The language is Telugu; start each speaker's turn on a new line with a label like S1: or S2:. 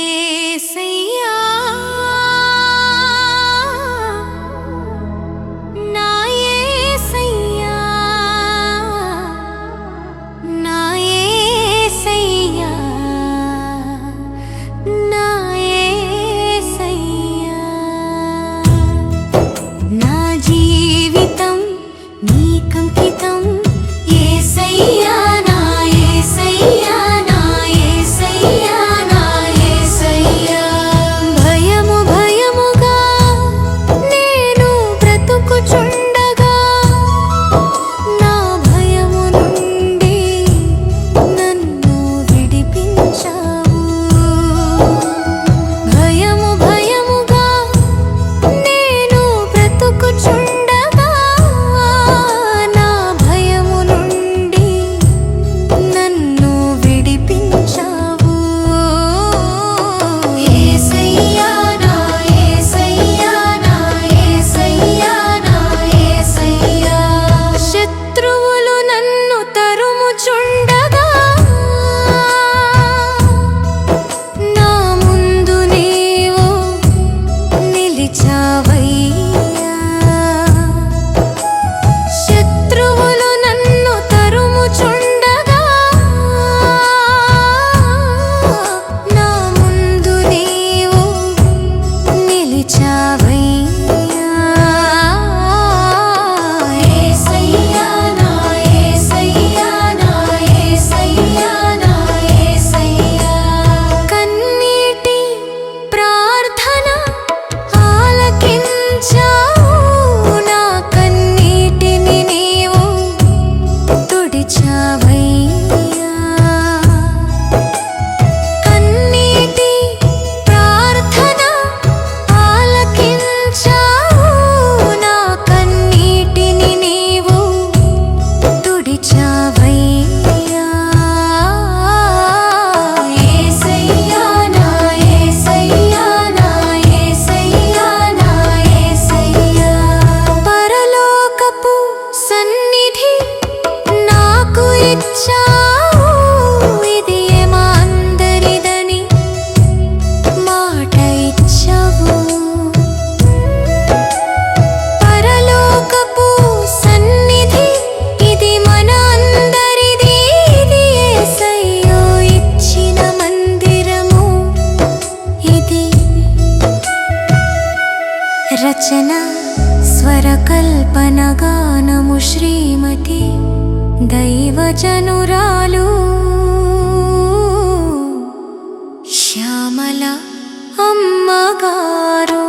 S1: యేసయ్యా నా యేసయ్యా నా యేసయ్యా నా యేసయ్యా నా జీవితం నీకంకితం యేసయ్యా నా యేసయ్యా నా యేసయ్యా నా యేసయ్యా భయము భయముగా నేను బ్రతుకుచుండగా నా భయము నుండి నన్ను విడిపించావు భయము భయముగా నేను బ్రతుకుచుండగా నా భయము నుండి నన్ను విడిపించావు యేసయ్యా నా యేసయ్యా నా యేసయ్యా నా యేసయ్యా శత్రువులు నన్ను తరుముచుండగా నా ముందు నీవు నిలిచావయ్యా శత్రువులు నన్ను తరుముచుండగా నా ముందు నీవు నిలిచావయ్యా యేసయ్యా నా యేసయ్యా నా యేసయ్యా నా యేసయ్యా కన్నీటి ప్రార్థన ఆలకించావు నా కన్నీటిని నీవు తుడిచావయ్యా కన్నీటి ప్రార్థన ఆలకించావు నా కన్నీటిని నీవు తుడిచావయ్యా యేసయ్యా నా యేసయ్యా నా యేసయ్యా నా యేసయ్యా పరలోకపు సన్నిధి నాకు ఇచ్చావు ఇది మా అందరిదని మాట ఇచ్చావు పరలోకపు సన్నిధి ఇది మన అందరిది ఇది యేసయ్యో ఇచ్చిన మందిరము ఇది రచన స్వరకల్పన గానము శ్రీమతి దైవజనురాలు శ్యామల అమ్మగారు